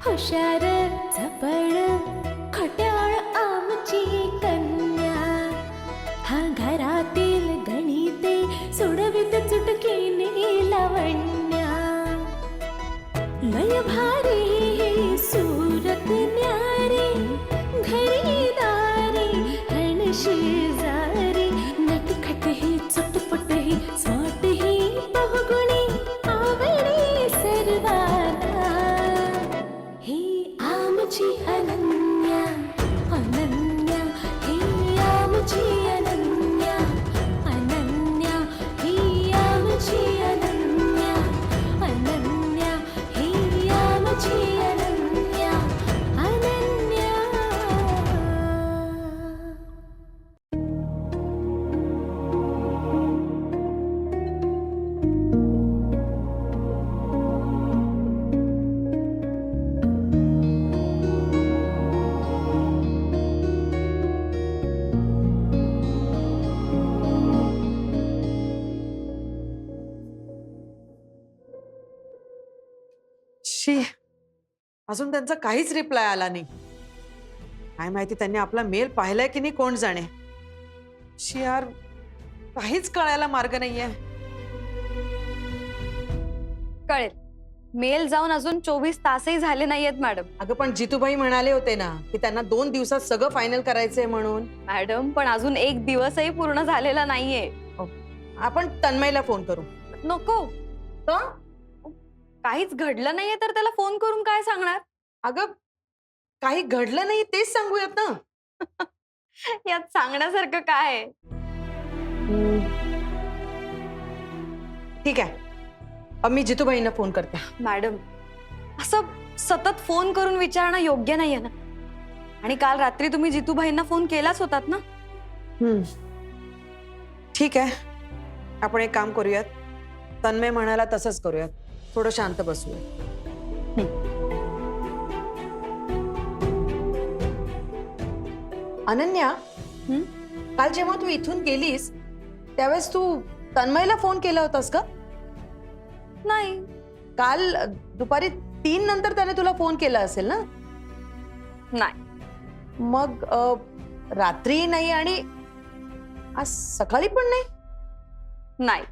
हुशार चपळ खट्याळ आमची कन्या, हा घरातील गणिते सोडवित चुटकीने लावण्या. लय भारी ही सूरत न्यारी, घरी दारी हण शेजारी, नटखट ही चटपट ही स्मार्ट ही बहुगुणी आवडी सर्वांना. ही आमची अनन्या अनन्या, ही आमची अनन्या अनन्या, ही आमची अनन्या अनन्या, ही आमची अनन्या अनन्या. शी, अजून त्यांचा काहीच रिप्लाय आला नाही. काय माहिती त्यांनी आपला मेल पाहिलाय की नाही कोण जाणे. शी यार, काहीच कळायला मार्ग नाहीये. कळेल. मेल जाऊन अजून 24 तासही झाले नाहीयेत मॅडम. अगं पण जितूबाई म्हणाले होते ना की त्यांना 2 दिवसात सगळं फायनल करायचंय म्हणून. मॅडम पण अजून 1 दिवसही पूर्ण झालेला नाहीये. आपण तन्मयला फोन करू. नको, का? काहीच घडलं नाहीये तर त्याला फोन करून काय सांगणार? अगं काही घडलं नाही तेच सांगूयात ना. यात सांगण्यासारखं काय आहे? ठीक आहे, मी जितूबाईंना फोन करते. मॅडम असं सतत फोन करून विचारणं योग्य नाहीये ना. आणि काल रात्री तुम्ही जितूबाईंना फोन केलाच होतात ना. ठीक आहे, आपण एक काम करूयात. तन्मय म्हणाला तसंच करूयात. थोडं शांत बसूया. अनन्या, काल जेव्हा तू इथून गेलीस त्यावेळेस तू तन्मयला फोन केला होतास का? नाही. काल दुपारी 3 नंतर त्याने तुला फोन केला असेल ना? नाही. मग रात्री नाही आणि आज सकाळी पण नाही? नाही.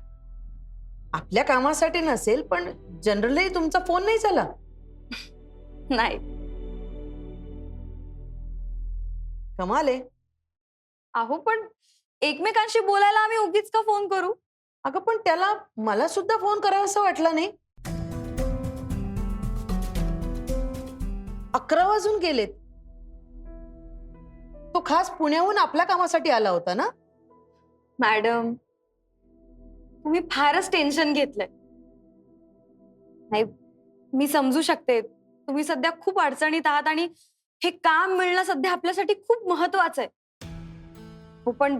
आपल्या कामासाठी नसेल पण जनरली तुमचा फोन नाही झाला? नाही. कमाल आहे. अहो पण एकमेकांशी बोलायला आम्ही उगीच का फोन करू? अगं पण त्याला मला सुद्धा फोन करावा असं वाटलं नाही. 11 वाजून गेलेत. तो खास पुण्याहून आपल्या कामासाठी आला होता ना? मॅडम तुम्ही फारच टेन्शन घेतलंय. नाही, मी समजू शकते तुम्ही सध्या खूप अडचणीत आहात आणि हे काम मिळणं सध्या आपल्यासाठी खूप महत्वाचं आहे. हो पण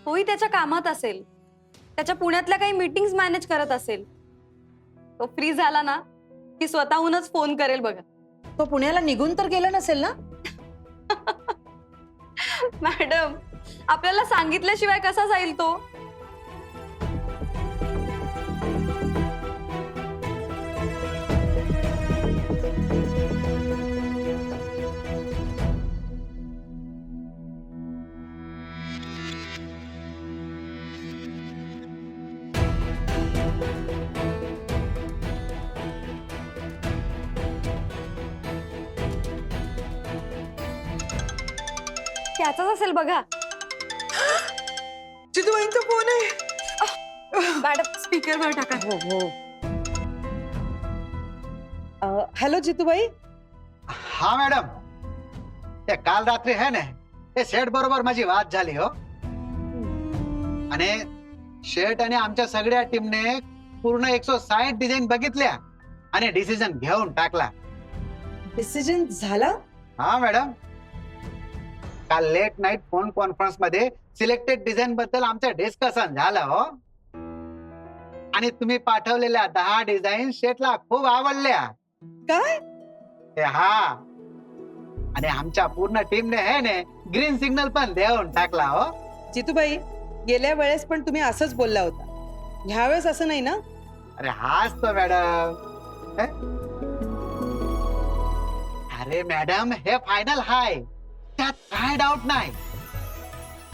तोही त्याच्या कामात असेल, त्याच्या पुण्यातल्या काही मीटिंग्स मॅनेज करत असेल. तो फ्री झाला ना की स्वतःहूनच फोन करेल बघा. तो पुण्याला निघून तर गेला नसेल ना? मॅडम आपल्याला सांगितल्याशिवाय कसा जाईल तो? त्याचाच असेल बघा. जितूबाईंचा फोन आहे. मॅडम स्पीकरवर टाका. हो हो. हॅलो जितूबाई. हा मॅडम, ते काल रात्री है ना ते शेठ बरोबर माझी वाद झाली हो. आणि शेठ आणि आमच्या सगळ्या टीमने पूर्ण 160 डिझाईन बघितल्या आणि डिसिजन घेऊन टाकला. डिसिजन झाला? हा मॅडम, काल लेट नाईट फोन कॉन्फरन्स मध्ये सिलेक्टेड डिझाईन बद्दल आमचं डिस्कशन झालं हो. आणि तुम्ही पाठवलेल्या 10 डिझाईन शेठला खूप आवडल्या. काय? हा, आणि आमच्या पूर्ण टीमने है ने ग्रीन सिग्नल पण देऊन टाकला हो. जितूबाई, गेल्या वेळेस पण तुम्ही असंच बोलला होता. ह्यावेळेस असं नाही ना? अरे हाच तो मॅडम. अरे मॅडम हे फायनल हाय, त्यात काय डाऊट नाही.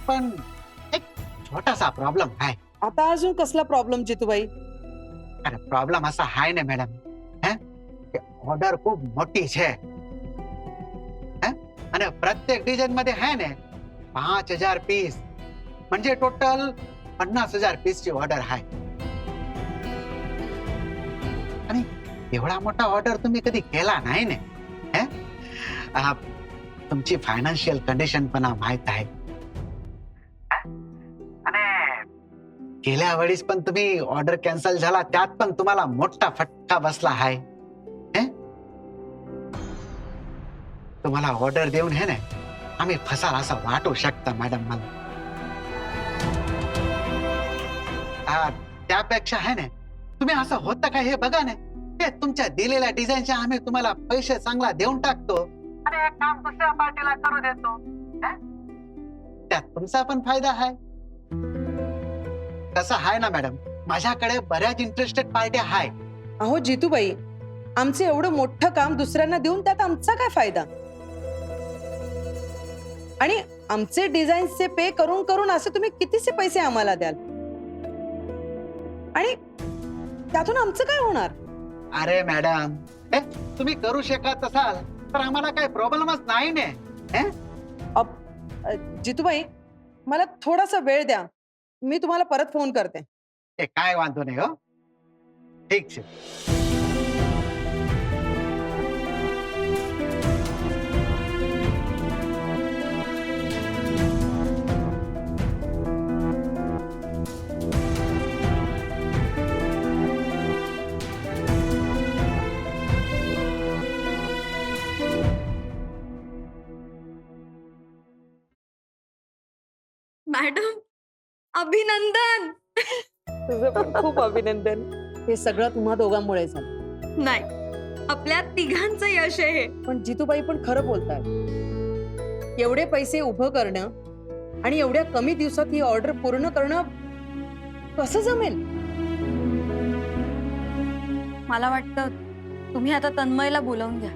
पण एक छोटासा प्रॉब्लेम आहे. आता अजून कसला प्रॉब्लेम जितूबाई? अरे प्रॉब्लेम असा आहे ना मॅडम, ऑर्डर खूप मोठी છે અને प्रत्येक डिझाईन मध्ये आहे ना 5000 पीस, म्हणजे टोटल 50,000 पीस ची ऑर्डर आहे. आणि एवढा मोठा ऑर्डर तुम्ही कधी केला नाही ना. तुमची फायनान्शियल कंडिशन पण माहित आहे. आणि गेल्या वेळेस पण तुम्ही ऑर्डर कॅन्सल झाला, त्यात पण तुम्हाला मोठा फटका बसला आहे. तुम्हाला ऑर्डर देऊन हे ना आम्ही फसाल असं वाटू शकता मॅडम मला. त्यापेक्षा आहे ना तुम्ही असं होतं का हे बघा ना, ते तुमच्या दिलेल्या डिझाईनचे आम्ही तुम्हाला पैसे चांगला देऊन टाकतो आणि हे काम दुसऱ्या पार्टीला करू देतो. त्यात तुमचा पण फायदा आहे. कसं आहे ना मॅडम, माझ्याकडे बऱ्याच इंटरेस्टेड पार्ट्या आहे. अहो जितूबाई, आमचं एवढं मोठं काम दुसऱ्यांना देऊन त्यात आमचा काय फायदा? आणि आमचे डिझाईनचे पे करून करून असे तुम्ही कितीचे पैसे आम्हाला द्याल? आणि त्यातून आमचं काय होणार? अरे मॅडम, तुम्ही करू शकत असाल तर आम्हाला काही प्रॉब्लेमच नाही ने. जितूबाई, मला थोडासा वेळ द्या, मी तुम्हाला परत फोन करते. ते काय वांधो नाही हो. ठीक છે. मॅडम अभिनंदन. तुझं पण खूप अभिनंदन. हे सगळं तुम्हा दोघांमुळे झालं. नाही, आपल्या तिघांचं यश आहे हे. पण जितूबाई पण खरं बोलतायत. एवढे पैसे उभं करणं आणि एवढ्या कमी दिवसात ही ऑर्डर पूर्ण करणं कसं जमेल? मला वाटतं तुम्ही आता तन्मयला बोलावून घ्या.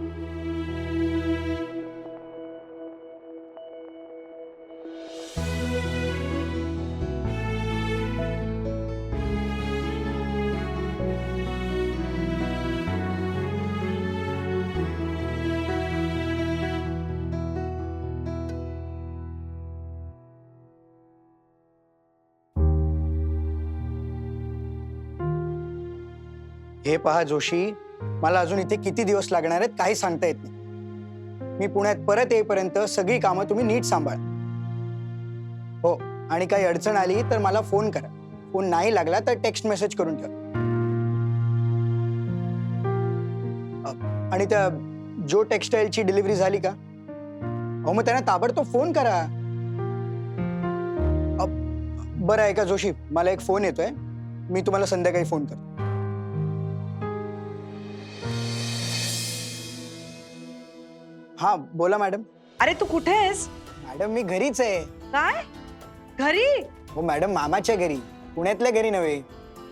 हे पहा जोशी, मला अजून इथे किती दिवस लागणार आहेत काही सांगता येत नाही. मी पुण्यात परत येईपर्यंत सगळी कामं तुम्ही नीट सांभाळा. हो, आणि काही अडचण आली तर मला फोन करा. फोन नाही लागला तर टेक्स्ट मेसेज करून ठेवा. आणि त्या जो टेक्सटाईलची डिलिव्हरी झाली का? अहो मग त्यांना ताबडतोब फोन करा. बरं आहे का जोशी, मला एक फोन येतोय, मी तुम्हाला संध्याकाळी फोन करतो. हा बोला मॅडम. अरे तू कुठे आहेस? मॅडम मी घरीच आहे. काय? घरी? हो मॅडम, मामाच्या घरी, पुण्यातल्या घरी नव्हे.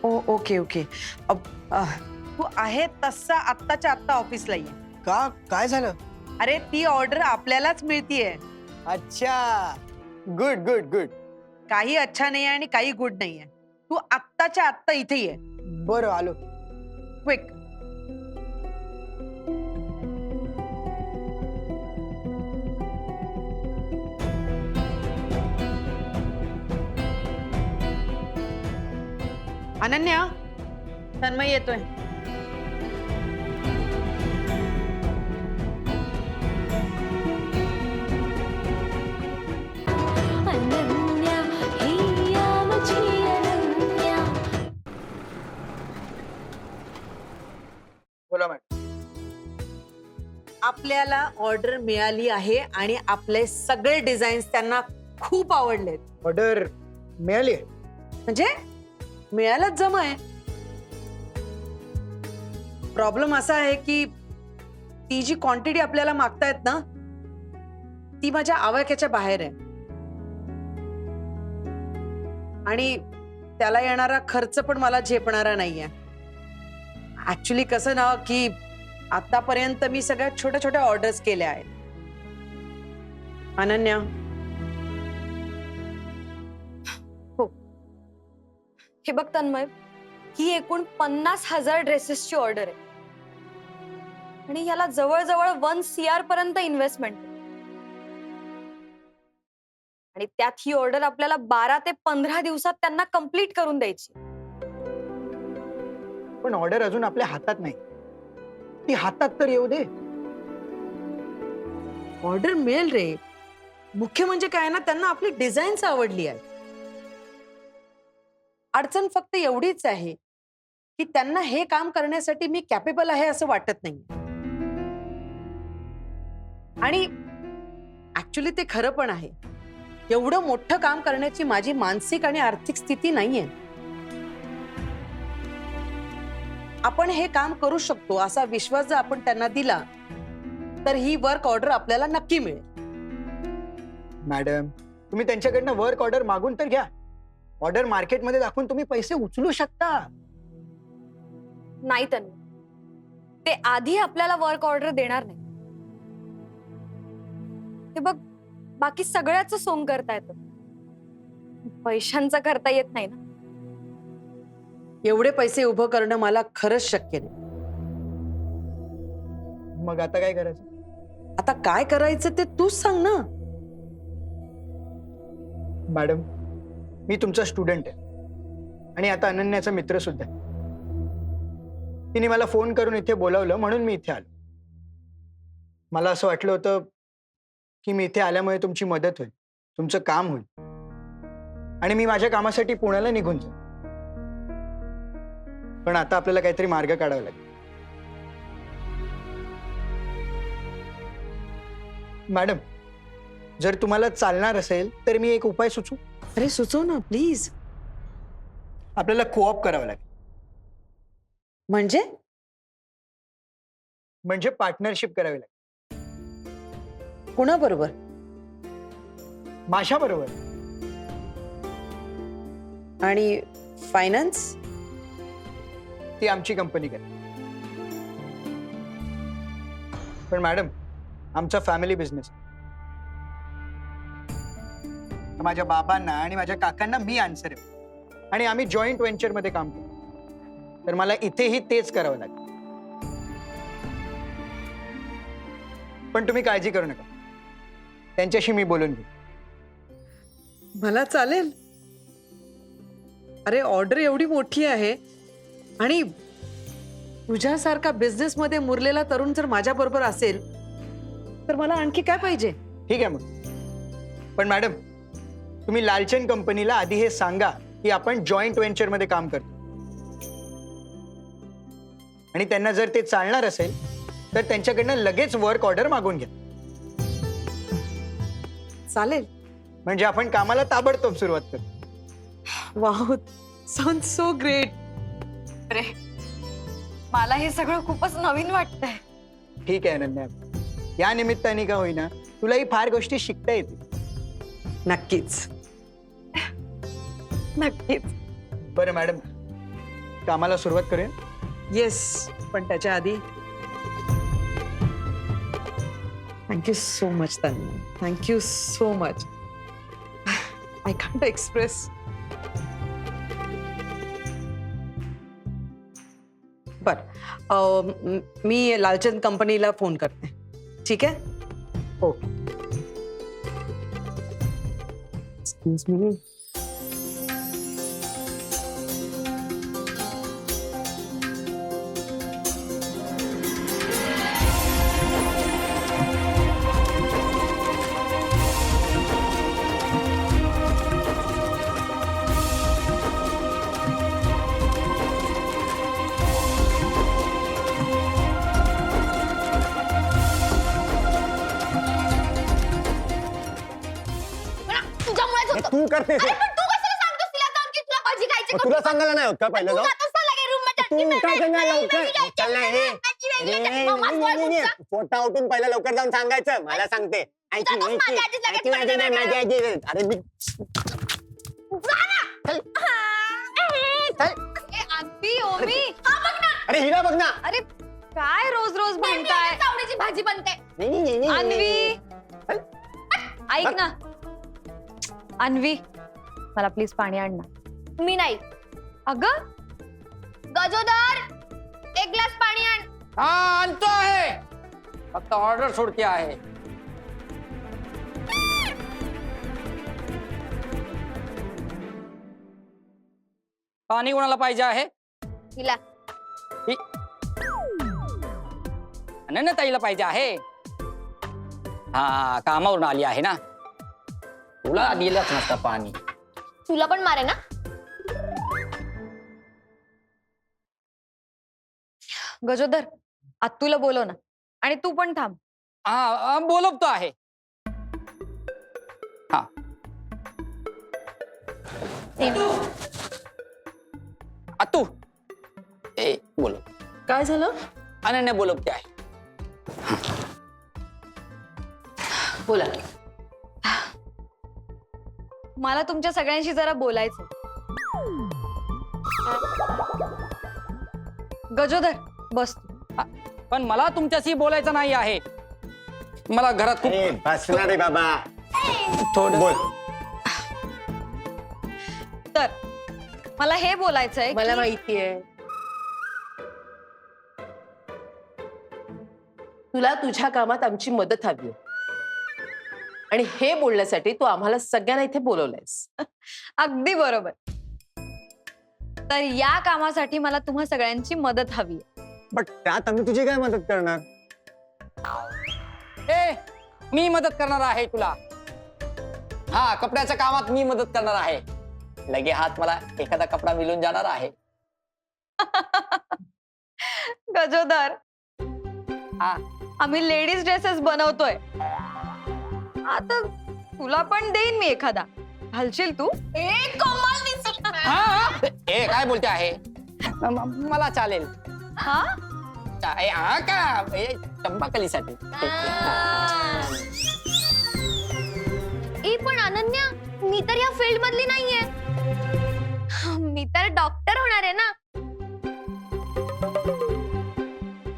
Okay okay. तू आहे तसा आत्ताच्या आत्ता ऑफिसला ये. का, काय झालं? अरे ती ऑर्डर आपल्यालाच मिळतीये. अच्छा, गुड गुड गुड. काही अच्छा नाही आणि काही गुड नाहीये. तू आत्ताच्या आत्ता इथे ये. बरं आलो. क्विक. अनन्या, तन्मय येतोय. अनन्या हिया माझी अनन्या. बोला मॅडम. आपल्याला ऑर्डर मिळाली आहे आणि आपले सगळे डिझाईन्स त्यांना खूप आवडलेत. ऑर्डर मिळाली? म्हणजे मिळायलाच जमाय. प्रॉब्लेम असा आहे की ती जी क्वांटिटी आपल्याला मागतायत ना, ती माझ्या आवाक्याच्या बाहेर आहे आणि त्याला येणारा खर्च पण मला झेपणारा नाहीये. ऍक्च्युली कसं ना की आतापर्यंत मी सगळ्या छोट्या छोट्या ऑर्डर्स केल्या आहेत. अनन्या, हे बघ तन्मय, ही एकूण 50,000 ड्रेसेसची ऑर्डर आहे आणि याला जवळजवळ 1 CR पर्यंत इन्व्हेस्टमेंट आहे. आणि त्यात ही ऑर्डर आपल्याला 12 ते 15 दिवसात त्यांना कंप्लीट करून द्यायची. पण ऑर्डर अजून आपल्या हातात नाही. ती हातात तर येऊ दे. ऑर्डर मिळेल रे. मुख्य म्हणजे काय ना, त्यांना आपली डिझाईन्स आवडली आहे. अडचण फक्त एवढीच आहे की त्यांना हे काम करण्यासाठी मी कॅपेबल आहे असं वाटत नाही. आणि ऍक्च्युली ते खरं पण आहे. एवढं मोठं काम करण्याची माझी मानसिक आणि आर्थिक स्थिती नाहीये. आपण हे काम करू शकतो असा विश्वास जर आपण त्यांना दिला तर ही वर्क ऑर्डर आपल्याला नक्की मिळेल. मॅडम, तुम्ही त्यांच्याकडनं वर्क ऑर्डर मागून तर घ्या. ऑर्डर मार्केटमध्ये दाखवून तुम्ही पैसे उचलू शकता. नाही तन्मय, ते आधी आपल्याला वर्क ऑर्डर देणार नाही. हे बघ, बाकी सगळ्याच सोंग करता येतं, पैशांचं करता येत नाही ना. एवढे पैसे उभं करणं मला खरंच शक्य नाही. मग आता काय करायचं? आता काय करायचं ते तूच सांग ना. मॅडम, मी तुमचा स्टुडंट आहे आणि आता अनन्याचा मित्र सुद्धा आहे. तिने मला फोन करून इथे बोलावलं म्हणून मी इथे आलो. मला असं वाटलं होतं की मी इथे आल्यामुळे तुमची मदत होईल, तुमचं काम होईल आणि मी माझ्या कामासाठी पुण्याला निघून जाईन. पण आता आपल्याला काहीतरी मार्ग काढावा लागेल. मॅडम, जर तुम्हाला चालणार असेल तर मी एक उपाय सुचवू. अरे सुचव ना प्लीज. आपल्याला कोऑप करावं लागेल. म्हणजे पार्टनरशिप करावी लागेल. कुणाबरोबर? माझ्या बरोबर. आणि फायनान्स? ती आमची कंपनी करेल. पण मॅडम, आमचा फॅमिली बिझनेस. माझ्या बाबांना आणि माझ्या काकांना मी आन्सर आहे आणि आम्ही जॉईंट व्हेंचर मध्ये काम करतो. तर मला इथेही तेच करावं लागेल. पण तुम्ही काळजी करू नका, त्यांच्याशी मी बोलून घेईन. मला चालेल. अरे ऑर्डर एवढी मोठी आहे आणि तुझ्यासारखा बिझनेस मध्ये मुरलेला तरुण जर माझ्या बरोबर असेल तर मला आणखी काय पाहिजे. ठीक आहे मग. पण मॅडम, तुम्ही लालचंद कंपनीला आधी हे सांगा की आपण जॉईंट व्हेंचर मध्ये काम करतो आणि त्यांना जर ते चालणार असेल तर त्यांच्याकडनं लगेच वर्क ऑर्डर मागून घ्या. चालेल. म्हणजे आपण कामाला ताबडतोब सुरुवात करू. Wow, sound so great. अरे, मला हे सगळं खूपच नवीन वाटतंय. ठीक आहे अनन्या, या निमित्ताने का होईना तुलाही फार गोष्टी शिकता येतील. नक्कीच. नक्कीच. बरं मॅडम, कामाला सुरुवात करूया. येस, पण त्याच्या आधी thank you so much Tanmay. Thank you so much. I can't express. बर, मी लालचंद कंपनीला फोन करते. ठीक आहे? हो. Excuse me. तुझ्यामुळेच होतं. तू करते अरे पण तू कशाला सांगतोस तिला जाऊन की तुला भाजी खायची का? तुला सांगायला नाही होत का पहिलं तू जाऊ? जातोस ना लगे room मध्ये. तू ती उठा नाही, सांगा नाही, लवकर. नाही, नाही, चल ना, नाही, हे. भाजी वेगळी आहे. मग माझं वळ कुठचं? पोटा उठून पहिला लवकर जाऊन सांगायचं. मला सांगते ऐकी, जातोस ऐकी. माझ्या आधीच लगेच ऐकी, माझी नाही, माझी आजी. अरे मी जा ना. चल. हा. चल. ए, आत्ती, ओमी. हा बघ ना. अरे हिला बघ ना. अरे काय रोज रोज म्हणताय? चावडीची भाजी बनते. अन्वी ऐक ना, अन्वी मला प्लीज पाणी आण ना. मी नाही. अगं गजोदर, एक ग्लास पाणी आण. हा आणतो आहे, फक्त ऑर्डर सोडते आहे. पाणी कोणाला पाहिजे आहे? हिला. अनन्या ताईला पाहिजे आहे. हा कामावरून आली आहे ना, तुला दिलंच नसतं पाणी. तुला पण मारे ना. गजोदर, आत्तूला बोलव ना, आणि तू पण थांब. हा बोलवतो आहे. हा तू ए बोलव. काय झालं? अनन्या बोलवते आहे. बोला. मला तुमच्या सगळ्यांशी जरा बोलायचं. गजोदर बस तू. पण मला तुमच्याशी बोलायचं नाही आहे. मला घरात खूप बसणार रे बाबा. थोडं बोल. तर मला हे बोलायचंय मला की- माहितीये तुला तुझ्या कामात आमची मदत हवी आहे. आणि हे बोलण्यासाठी तू आम्हाला सगळ्यांना इथे बोलवलंयस. अगदी बरोबर. तर या कामासाठी मला तुम्हा सगळ्यांची मदत हवी आहे. बट त्यात आम्ही तुझी काय मदत करणार? ए मी मदत करणार आहे तुला. हा कपड्याच्या कामात मी मदत करणार आहे. लगे हात मला एखादा कपडा मिळून जाणार आहे. गजोदर, हा आम्ही लेडीज ड्रेसेस बनवतोय. आता तुला पण देईन मी एखादा. घालशील तू? एक कमाल दिसत. हा ए काय बोलते आहे? मला चालेल. हा हा का चंपाकलीसाठी. ए पण अनन्या, मी तर या फील्ड मधली नाहीये. मी तर डॉक्टर होणार आहे ना.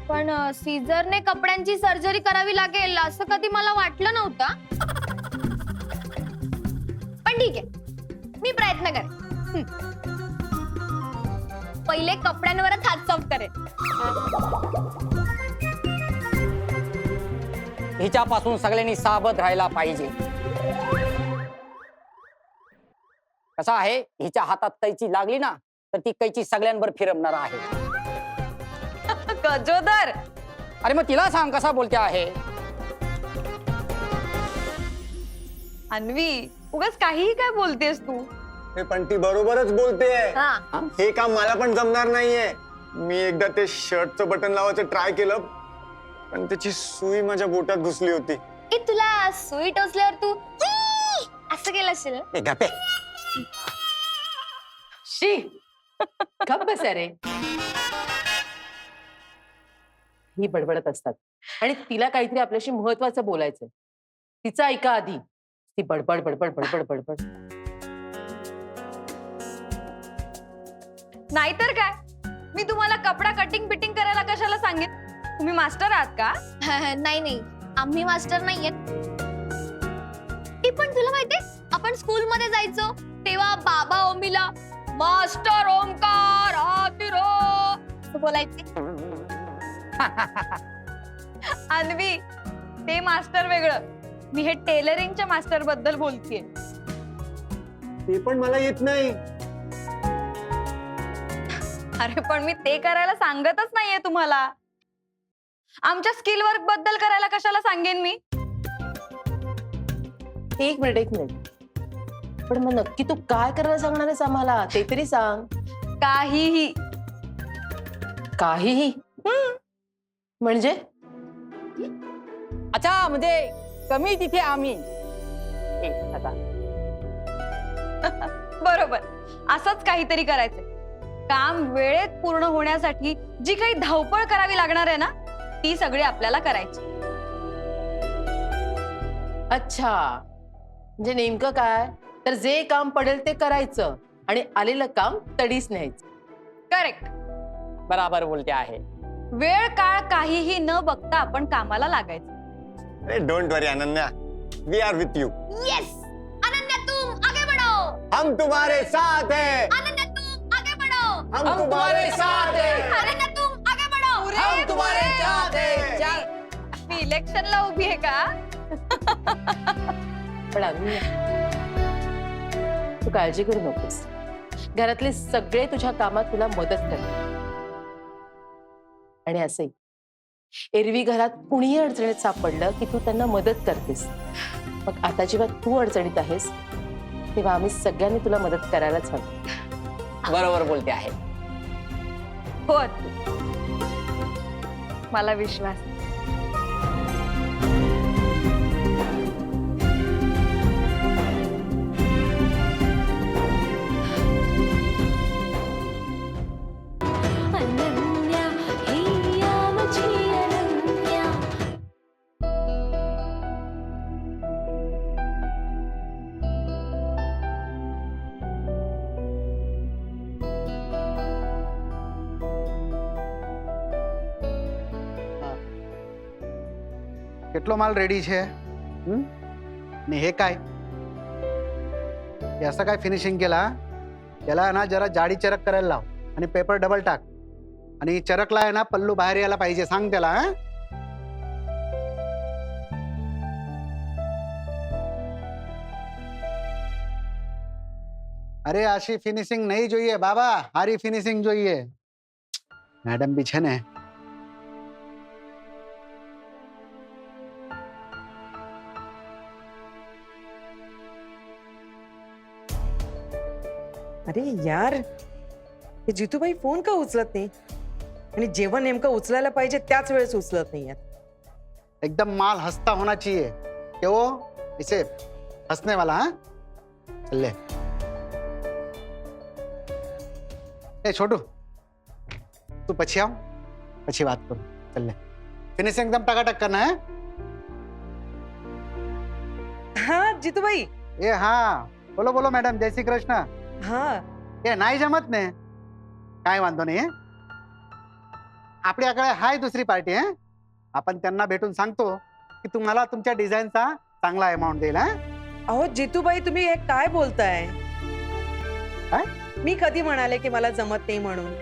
पण सीझरने कपड्यांची सर्जरी करावी लागेल असं कधी मला वाटलं नव्हतं. पण ठीक आहे, मी प्रयत्न करेन. पहिले कपड्यांवरच हात साफ करेन. हिच्यापासून सगळ्यांनी सावध राहायला पाहिजे. कसं आहे, हिच्या हातात कैची लागली ना तर ती कैची सगळ्यांवर फिरवणार आहे. गजोदर, अरे मग तिला सांग कसा बोलते आहे. अन्वी उगाच काहीही काय बोलतेस तू. पण ती बरोबरच बोलतेय. हा. हे काम मला पण जमणार नाहीये. मी एकदा ते शर्टचं बटन लावायचं ट्राय केलं, पण त्याची सुई माझ्या बोटात घुसली होती. ए तुला सुई टोचल्यावर तू असं केलं असेल. ए, गप्पे. शी गप्प बस रे. ही बडबडत असतात आणि तिला काहीतरी आपल्याशी महत्वाचं बोलायचंय. तिचं ऐका आधी. ती बडबड बडबड बडबड बडबड. नाहीतर काय, मी तुम्हाला कपडा कटिंग फिटिंग करायला कशाला सांगेन? तुम्ही मास्टर आहात का? नाही नाही, आम्ही मास्टर नाहीयेत. पण तुला माहितीये, आपण स्कूल मध्ये जायचो तेव्हा बाबा ओमीला मास्टर ओमकार आतिरो बोलायचे. अन्वी, ते मास्टर वेगळं. मी हे टेलरिंगच्या मास्टर बद्दल बोलतेय. ते पण मला येत नाही. अरे पण मी ते करायला सांगतच नाहीये तुम्हाला. आमच्या स्किल वर्क बद्दल करायला कशाला सांगेन मी? एक मिनिट. पण मग नक्की तू काय करायला सांगणार आहेस आम्हाला ते तरी सांग. काहीही. काहीही? म्हणजे अच्छा, म्हणजे कमी तिथे आम्ही. ए, आता बरोबर, असंच काहीतरी करायचंय. काम वेळेत पूर्ण होण्यासाठी जी काही धावपळ करावी लागणार आहे ना, ती सगळी आपल्याला करायची. अच्छा, म्हणजे नेमकं काय? तर जे काम पडेल ते करायचं आणि आलेलं काम तडीच न्यायचं. करेक्ट. बराबर बोलते आहे. वेळ काळ काहीही न बघता आपण कामाला लागायचं. अरे don't worry Ananya, we are with you. Yes Ananya तुम आगे बढ़ो. हम तुम्हारे साथ हैं. अनन्या तुम आगे बढ़ो. हम तुम्हारे साथ हैं. अनन्या तुम आगे बढ़ो. हम तुम्हारे साथ हैं. चल, मी इलेक्शनला उभी आहे का? पण अनन्या, तू काळजी करू नकोस. घरातले सगळे तुझ्या कामात तुला मदत करतात. आणि असंही एरवी घरात कुणीही अडचणीत सापडलं की तू त्यांना मदत करतेस. मग आता जेव्हा तू अडचणीत आहेस तेव्हा आम्ही सगळ्यांनी तुला मदत करायलाच हवी. बरोबर बोलते आहे. हो, मला विश्वास. अनन्या हिया माझी अनन्या. કેટલો માલ રેડી છે? ને हे काय? हे असं काय फिनिशिंग केला? याला ना जरा जाडी चरक करायला लाव आणि पेपर डबल टाक आणि चरकला आहे ना पल्लू बाहेर यायला पाहिजे, सांग त्याला. अरे अशी फिनिशिंग नहीं જોઈએ બાબા, હારી ફિનિશિંગ જોઈએ. મેડમ બી છે ને. अरे यार, हे जितूबाई फोन का उचलत नाही आणि जेव्हा नेमकं उचलायला पाहिजे त्याच वेळेस उचलत नाही आहेत. एकदम माल हंसता होना चाहिए. क्या वो इसे हंसने वाला? हाँ चल ले. ए छोटू, तू पछी आओ, पछी बात करो. चल ले. फिनिशिंग एकदम टकाटक करना है. हा जितूबाई. ए हाँ, बोलो बोलो मॅडम, जय श्री कृष्ण. हा ए नाही जमत ने, काय वांधो नाही. आपल्याकडे हाय दुसरी पार्टी आहे. आपण त्यांना भेटून सांगतो की तुम्हाला तुमच्या डिझाईनचा चांगला अमाउंट देईल. अहो जितूबाई, तुम्ही हे काय बोलताय? काय? मी कधी म्हणाले की मला जमत नाही म्हणून?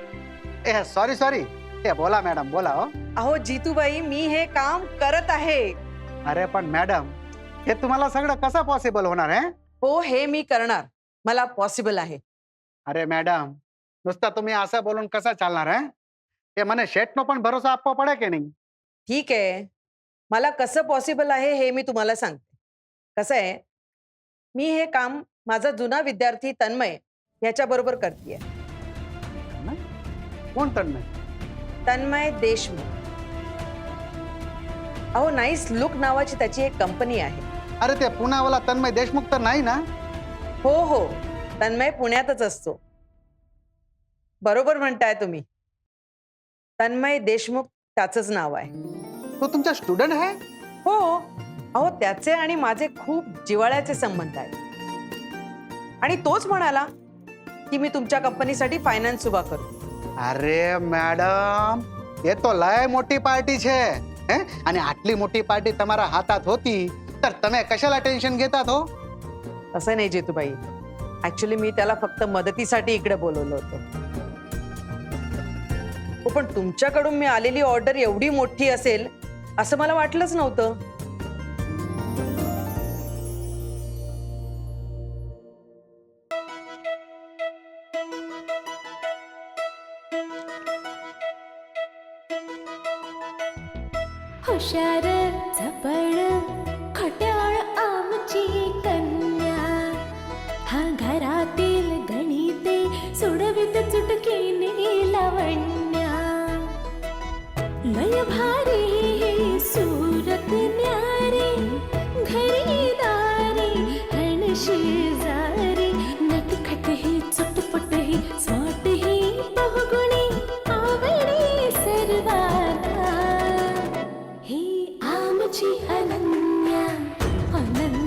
ए सॉरी सॉरी. ए बोला मॅडम, बोला. हो अहो जितूबाई, मी हे काम करत आहे. अरे पण मॅडम, हे तुम्हाला सगळं कसं पॉसिबल होणार आहे? हो, हे मी करणार. मला पॉसिबल आहे. अरे मॅडम, नुसतं तुम्ही असं बोलून कसं चालणार आहे? हे म्हणे शेटनो पण भरोसा आपवा पडे की नाही? ठीक आहे, मला कसं पॉसिबल आहे हे मी तुम्हाला सांगते. कसं आहे, मी हे काम माझा जुना विद्यार्थी तन्मय याच्या बरोबर करतेय. कोण तन्मय? तन्मय देशमुख. अहो नाईस लुक नावाची त्याची एक कंपनी आहे. अरे ते पुण्यावाला तन्मय देशमुख तर नाही ना? हो हो, तन्मय पुण्यातच असतो. बरोबर म्हणताय तुम्ही. तन्मय देशमुख त्याचंच नाव आहे. तो तुमचा स्टुडंट आहे? हो. अहो त्याचे आणि माझे खूप जिव्हाळ्याचे संबंध आहेत. आणि तोच म्हणाला की मी तुमच्या कंपनीसाठी फायनान्स उभा करू. अरे मॅडम, ये तो लय मोठी पार्टी छे. आणि आटली मोठी पार्टी तुम्हारा हातात होती तर तुम्ही कशाला टेन्शन घेतात हो? असं नाही जितूबाई, ऍक्च्युली मी त्याला फक्त मदतीसाठी इकडे बोलवलं होतं. हो, पण तुमच्याकडून मी आलेली ऑर्डर एवढी मोठी असेल असं मला वाटलंच नव्हतं. हुशार झपड खट्याळ आमची कन्या. हा घरातील गणिते सोडवित चुटकीने लावण्या. लय भारी हे सूरत न्यारी, घरी दारी हण शेजारी. नटखट ही चटपट ही स्वाट ही बहुगुणी आवडी सर्वांना. ही आमची अनन्या अनन्या.